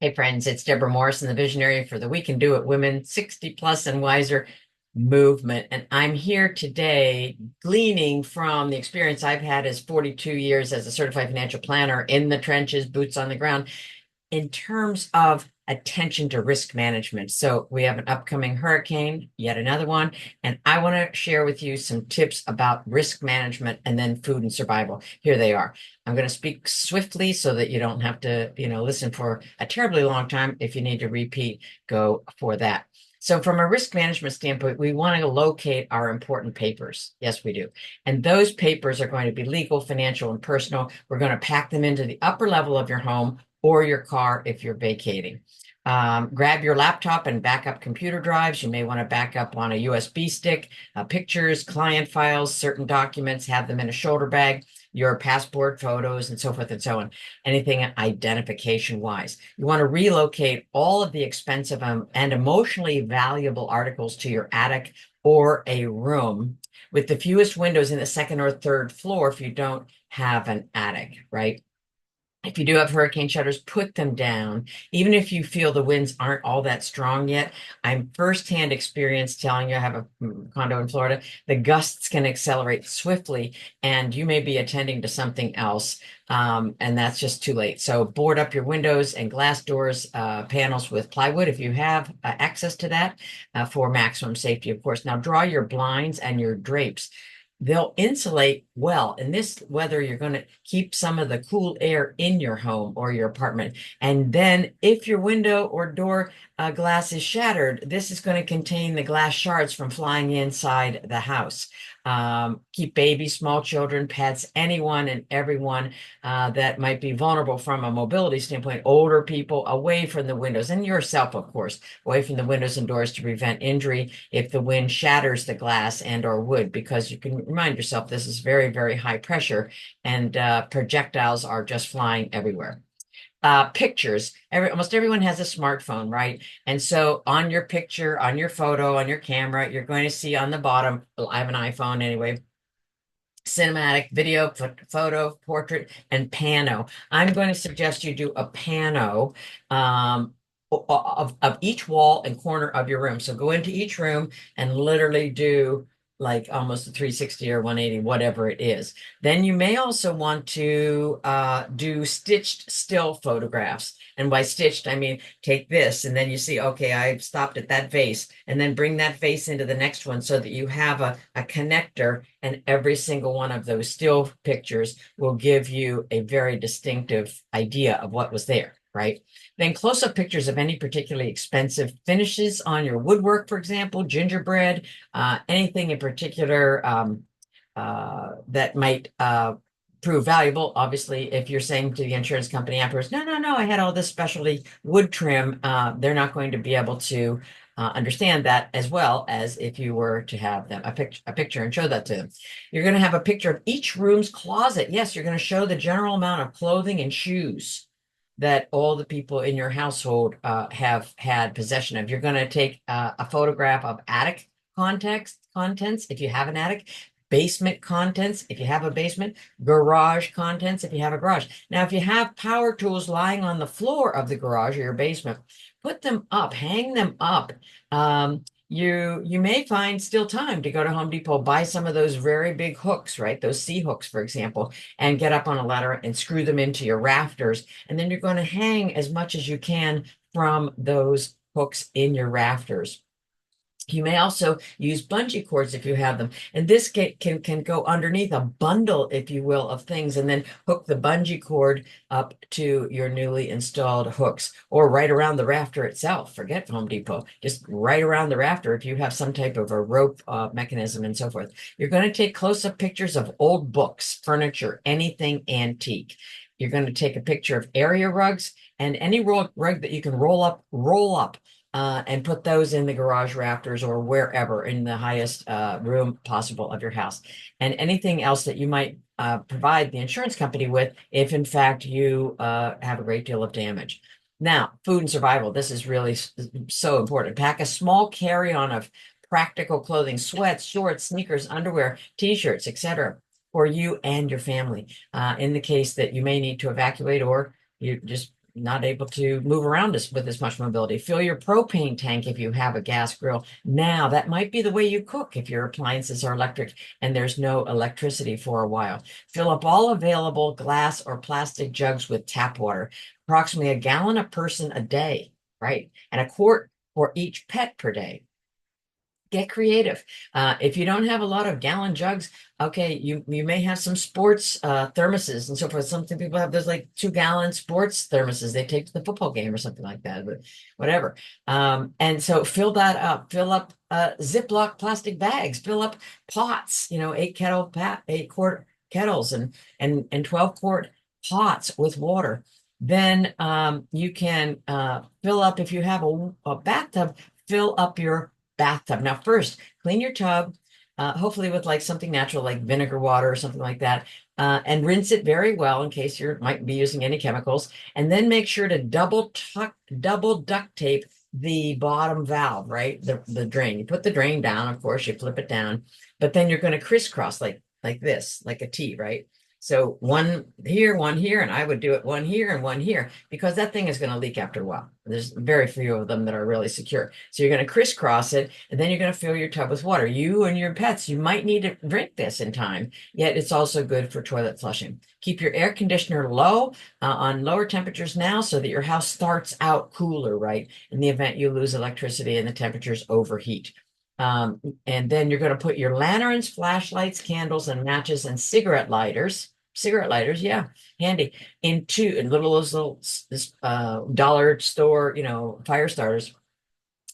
Hey friends, it's Debra Morrison, the visionary for the We Can Do It Women 60 Plus and Wiser movement. And I'm here today gleaning from the experience I've had as 42 years as a certified financial planner in the trenches, boots on the ground, in terms of attention to risk management. So we have an upcoming hurricane, yet another one, and I want to share with you some tips about risk management and then food and survival. Here they are. I'm going to speak swiftly so that you don't have to, listen for a terribly long time. If you need to repeat, go for that. So from a risk management standpoint, we want to locate our important papers. Yes, we do. And those papers are going to be legal, financial, and personal. We're going to pack them into the upper level of your home or your car if you're vacating. Grab your laptop and backup computer drives. You may want to back up on a USB stick, pictures, client files, certain documents, have them in a shoulder bag, your passport photos, and so forth and so on. Anything identification wise. You want to relocate all of the expensive and emotionally valuable articles to your attic or a room with the fewest windows in the second or third floor if you don't have an attic, right? If you do have hurricane shutters, put them down. Even if you feel the winds aren't all that strong yet, I'm firsthand experience telling you I have a condo in Florida. The gusts can accelerate swiftly, and you may be attending to something else, and that's just too late. So board up your windows and glass doors, panels with plywood if you have access to that for maximum safety, of course. Now draw your blinds and your drapes. They'll insulate well. In this weather, you're going to keep some of the cool air in your home or your apartment. And then if your window or door glass is shattered, this is going to contain the glass shards from flying inside the house. Keep babies, small children, pets, anyone and everyone that might be vulnerable from a mobility standpoint, older people away from the windows and yourself, of course, away from the windows and doors to prevent injury if the wind shatters the glass and or wood, because you can remind yourself this is very, very high pressure and projectiles are just flying everywhere. Pictures. Almost everyone has a smartphone, right? And so on your picture, on your photo, on your camera, you're going to see on the bottom, well, I have an iPhone anyway, cinematic, video, photo, portrait, and pano. I'm going to suggest you do a pano of each wall and corner of your room. So go into each room and literally do like almost a 360 or 180, whatever it is. Then you may also want to do stitched still photographs. And by stitched, I mean take this and then you see, okay, I've stopped at that vase, and then bring that vase into the next one so that you have a connector, and every single one of those still pictures will give you a very distinctive idea of what was there, right? Then close-up pictures of any particularly expensive finishes on your woodwork, for example, gingerbread, anything in particular that might prove valuable. Obviously, if you're saying to the insurance company afterwards, no, no, no, I had all this specialty wood trim, they're not going to be able to understand that, as well as if you were to have them a picture and show that to them. You're going to have a picture of each room's closet. Yes, you're going to show the general amount of clothing and shoes that all the people in your household have had possession of. You're going to take a photograph of attic contents if you have an attic, basement contents if you have a basement, garage contents if you have a garage. Now, if you have power tools lying on the floor of the garage or your basement, put them up, hang them up. You may find still time to go to Home Depot, buy some of those very big hooks, right? Those C hooks, for example, and get up on a ladder and screw them into your rafters. And then you're going to hang as much as you can from those hooks in your rafters. You may also use bungee cords if you have them. And this can go underneath a bundle, if you will, of things, and then hook the bungee cord up to your newly installed hooks, or right around the rafter itself. Forget Home Depot, just right around the rafter if you have some type of a rope mechanism and so forth. You're going to take close-up pictures of old books, furniture, anything antique. You're going to take a picture of area rugs and any rug that you can roll up and put those in the garage rafters or wherever in the highest room possible of your house. And anything else that you might provide the insurance company with if, in fact, you have a great deal of damage. Now, food and survival. This is really so important. Pack a small carry-on of practical clothing, sweats, shorts, sneakers, underwear, t-shirts, etc., for you and your family in the case that you may need to evacuate, or you just not able to move around with as much mobility. Fill your propane tank if you have a gas grill. Now, that might be the way you cook if your appliances are electric and there's no electricity for a while. Fill up all available glass or plastic jugs with tap water, approximately a gallon a person a day, right? And a quart for each pet per day. Get creative. If you don't have a lot of gallon jugs, okay, you may have some sports thermoses and so forth. Some people have those like 2 gallon sports thermoses they take to the football game or something like that, but whatever. And so fill that up. Fill up Ziploc plastic bags. Fill up pots. 8 quart kettles and 12 quart pots with water. Then you can fill up if you have a bathtub. Fill up your bathtub. Now, first, clean your tub, hopefully with like something natural like vinegar water or something like that, and rinse it very well in case you might be using any chemicals. And then make sure to double duct tape the bottom valve, right? The drain. You put the drain down, of course, you flip it down, but then you're going to crisscross like this, like a T, right? So one here, and I would do it one here and one here because that thing is going to leak after a while. There's very few of them that are really secure. So you're going to crisscross it, and then you're going to fill your tub with water. You and your pets, you might need to drink this in time, yet it's also good for toilet flushing. Keep your air conditioner low on lower temperatures now so that your house starts out cooler, right? In the event you lose electricity and the temperatures overheat. And then you're going to put your lanterns, flashlights, candles, and matches and cigarette lighters. Cigarette lighters, yeah, handy. Into those little dollar store, fire starters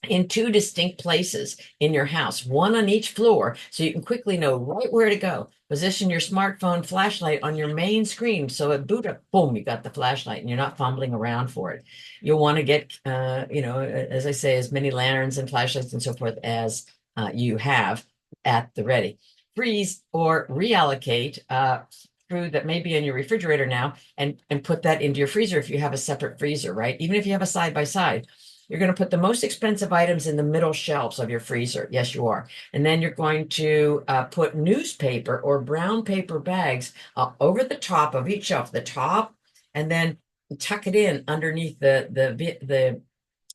in 2 distinct places in your house, one on each floor, so you can quickly know right where to go. Position your smartphone flashlight on your main screen so at boot up, boom, you got the flashlight and you're not fumbling around for it. You'll want to get, as I say, as many lanterns and flashlights and so forth as you have at the ready. Freeze or reallocate food that may be in your refrigerator now and put that into your freezer if you have a separate freezer, right? Even if you have a side by side. You're going to put the most expensive items in the middle shelves of your freezer. Yes, you are. And then you're going to put newspaper or brown paper bags over the top of each shelf, the top, and then tuck it in underneath the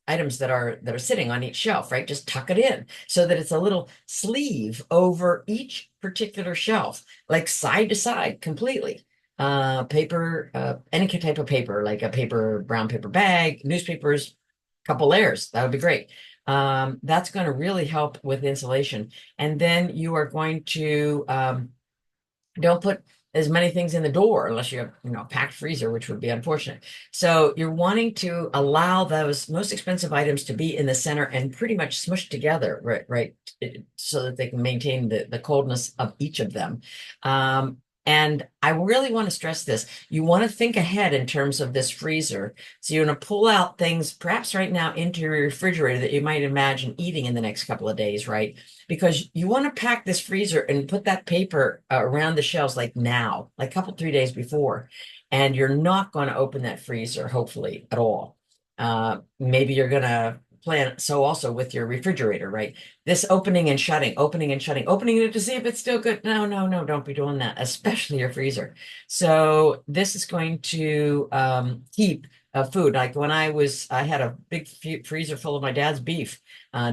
items that are sitting on each shelf, right? Just tuck it in so that it's a little sleeve over each particular shelf, like side to side completely. Paper, any type of paper, like a brown paper bag, newspapers, couple layers. That would be great. That's going to really help with insulation. And then you are going to don't put as many things in the door unless you have, a packed freezer, which would be unfortunate. So you're wanting to allow those most expensive items to be in the center and pretty much smushed together, right, so that they can maintain the coldness of each of them. And I really want to stress this. You want to think ahead in terms of this freezer. So you want to pull out things perhaps right now into your refrigerator that you might imagine eating in the next couple of days, right? Because you want to pack this freezer and put that paper around the shelves like now, like a couple, 3 days before. And you're not going to open that freezer, hopefully, at all. Maybe you're going to plan so also with your refrigerator, right? This opening and shutting, opening it to see if it's still good. No, don't be doing that, especially your freezer. So this is going to keep food. Like when I had a big freezer full of my dad's beef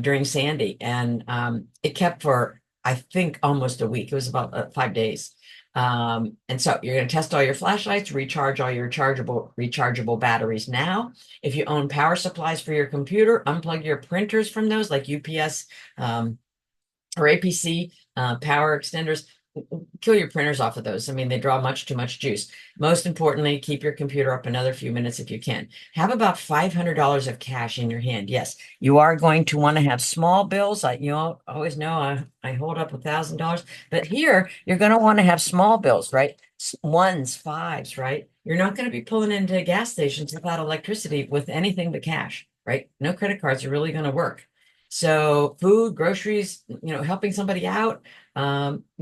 during Sandy, and it kept for, I think, almost a week. It was about 5 days. And so you're going to test all your flashlights, recharge all your rechargeable batteries now. If you own power supplies for your computer, unplug your printers from those, like UPS or APC power extenders. Kill your printers off of those. I mean, they draw much too much juice. Most importantly, keep your computer up another few minutes if you can. Have about $500 of cash in your hand. Yes, you are going to want to have small bills. Always know I hold up $1,000, but here you're going to want to have small bills, right? Ones, fives, right? You're not going to be pulling into gas stations without electricity with anything but cash, right? No credit cards are really going to work. So food, groceries, helping somebody out,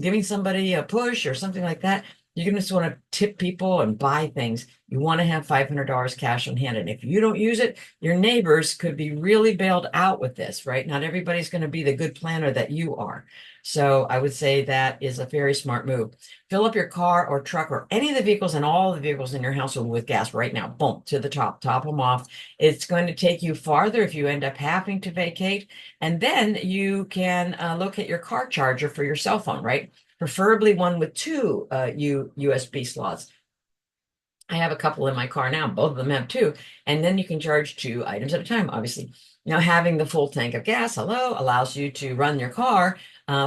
giving somebody a push or something like that. you're going to just want to tip people and buy things. You want to have $500 cash on hand. And if you don't use it, your neighbors could be really bailed out with this, right? Not everybody's going to be the good planner that you are. So I would say that is a very smart move. Fill up your car or truck or any of the vehicles and all the vehicles in your household with gas right now. Boom, to the top them off. It's going to take you farther if you end up having to vacate. And then you can locate your car charger for your cell phone, right? Preferably one with two USB slots. I have a couple in my car now. Both of them have two. And then you can charge two items at a time, obviously. Now, having the full tank of gas, hello, allows you to run your car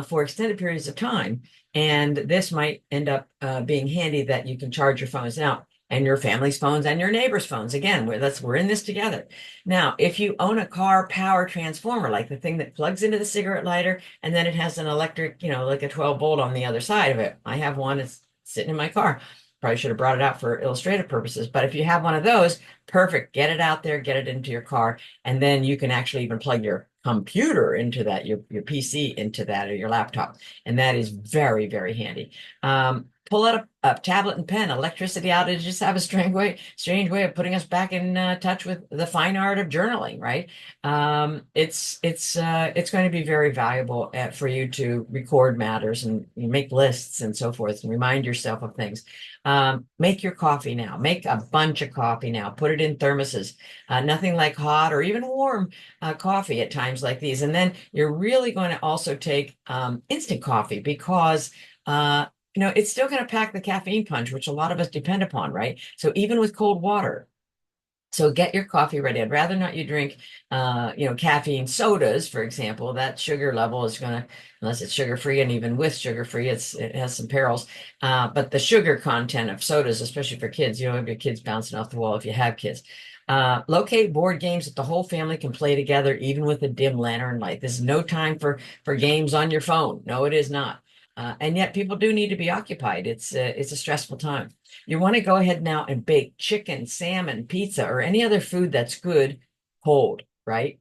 for extended periods of time. And this might end up being handy that you can charge your phones now and your family's phones and your neighbor's phones. Again, we're in this together. Now, if you own a car power transformer, like the thing that plugs into the cigarette lighter, and then it has an electric, like a 12 volt on the other side of it. I have one. It's sitting in my car. Probably should have brought it out for illustrative purposes, but if you have one of those, perfect. Get it out there, get it into your car, and then you can actually even plug your computer into that, your PC into that, or your laptop, and that is very, very handy. Pull out a tablet and pen. Electricity outages have a strange way of putting us back in touch with the fine art of journaling, right? It's going to be very valuable for you to record matters and you make lists and so forth, and remind yourself of things. Make your coffee now. Make a bunch of coffee now. Put it in thermoses. Nothing like hot or even warm coffee at times like these. And then you're really going to also take instant coffee because it's still going to pack the caffeine punch, which a lot of us depend upon, right? So even with cold water. So get your coffee ready. I'd rather not you drink, caffeine sodas, for example. That sugar level is going to, unless it's sugar free, and even with sugar free, it has some perils. But the sugar content of sodas, especially for kids, you don't have your kids bouncing off the wall if you have kids. Locate board games that the whole family can play together, even with a dim lantern light. This is no time for games on your phone. No, it is not. And yet people do need to be occupied. It's a stressful time. You want to go ahead now and bake chicken, salmon, pizza, or any other food that's good cold, right?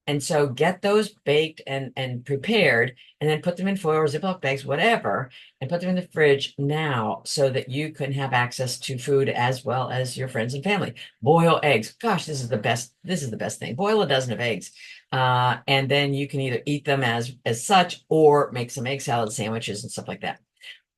And so get those baked and prepared, and then put them in foil or Ziploc bags, whatever, and put them in the fridge now so that you can have access to food as well as your friends and family. Boil eggs. Gosh, this is the best. This is the best thing. Boil a dozen of eggs. And then you can either eat them as such or make some egg salad sandwiches and stuff like that.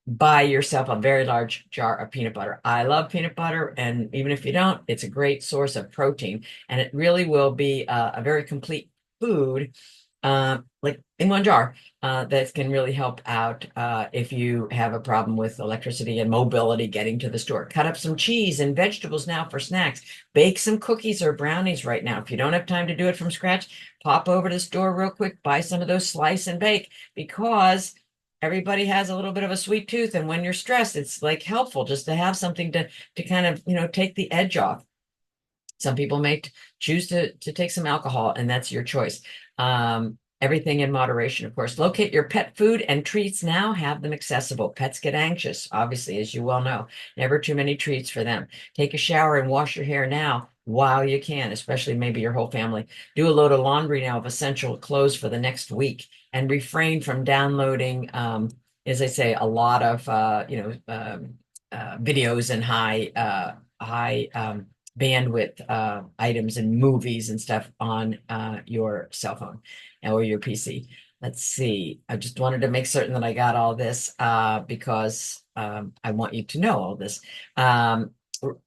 Buy yourself a very large jar of peanut butter. I love peanut butter, and even if you don't, it's a great source of protein, and it really will be a very complete food, like in one jar, that can really help out if you have a problem with electricity and mobility getting to the store. Cut up some cheese and vegetables now for snacks. Bake some cookies or brownies right now. If you don't have time to do it from scratch, pop over to the store real quick, buy some of those slice and bake, because everybody has a little bit of a sweet tooth, and when you're stressed, it's like helpful just to have something to kind of take the edge off. Some people may choose to take some alcohol, and that's your choice. Everything in moderation, of course. Locate your pet food and treats now. Have them accessible. Pets get anxious, obviously, as you well know. Never too many treats for them. Take a shower and wash your hair now while you can, especially maybe your whole family. Do a load of laundry now of essential clothes for the next week, and refrain from downloading, as I say, a lot of videos and high bandwidth items and movies and stuff on your cell phone or your PC. Let's see. I just wanted to make certain that I got all this because I want you to know all this.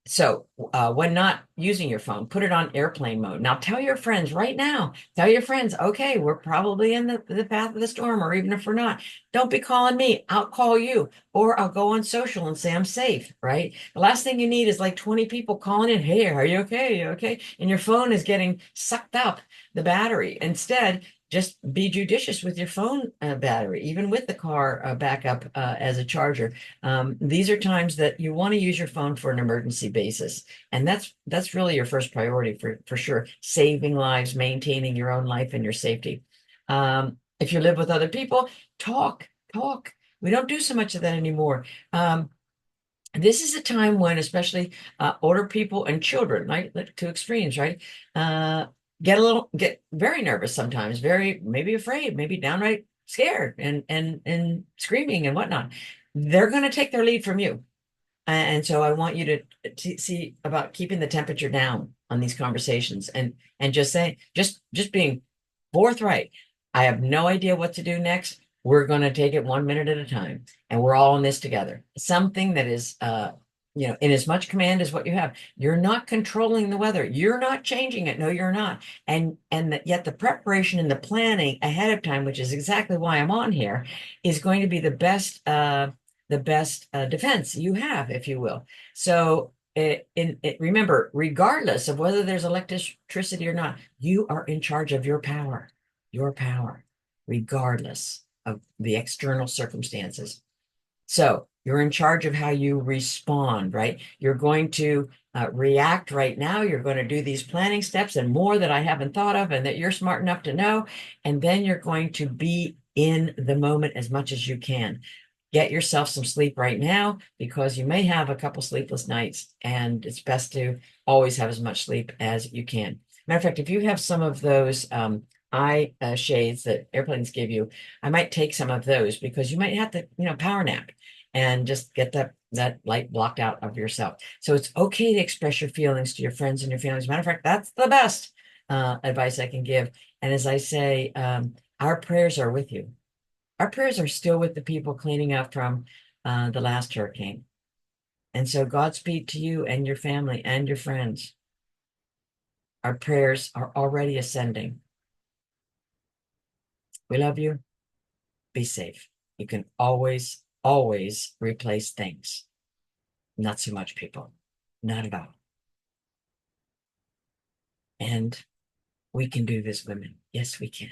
So when not using your phone, put it on airplane mode. Now tell your friends right now, tell your friends, okay, we're probably in the path of the storm, or even if we're not, don't be calling me. I'll call you, or I'll go on social and say I'm safe, right? The last thing you need is like 20 people calling in, hey, are you okay? Are you okay? And your phone is getting sucked up, the battery. Instead, just be judicious with your phone battery, even with the car backup as a charger. These are times that you want to use your phone for an emergency basis. And that's really your first priority for sure. Saving lives, maintaining your own life and your safety. If you live with other people, talk. We don't do so much of that anymore. This is a time when, especially older people and children, like two extremes, right? Get very nervous sometimes, very maybe afraid, maybe downright scared and screaming and whatnot. they're going to take their lead from you. And so I want you to see about keeping the temperature down on these conversations and just say, just being forthright. I have no idea what to do next. We're going to take it 1 minute at a time, and we're all in this together. Something that is, in as much command as what you have. You're not controlling the weather. You're not changing it. No, you're not. Yet the preparation and the planning ahead of time, which is exactly why I'm on here, is going to be the best defense you have, if you will. So remember, regardless of whether there's electricity or not, you are in charge of your power, regardless of the external circumstances. So you're in charge of how you respond, right? You're going to react right now. You're going to do these planning steps and more that I haven't thought of and that you're smart enough to know. And then you're going to be in the moment as much as you can. Get yourself some sleep right now because you may have a couple sleepless nights, and it's best to always have as much sleep as you can. Matter of fact, if you have some of those eye shades that airplanes give you, I might take some of those because you might have to, power nap and just get that light blocked out of yourself. So it's okay to express your feelings to your friends and your families. Matter of fact, that's the best advice I can give. And as I say, our prayers are with you. Our prayers are still with the people cleaning up from the last hurricane. And so Godspeed to you and your family and your friends. Our prayers are already ascending. We love you. Be safe. You can always, always replace things. Not so much people. Not at all. And we can do this, women. Yes, we can.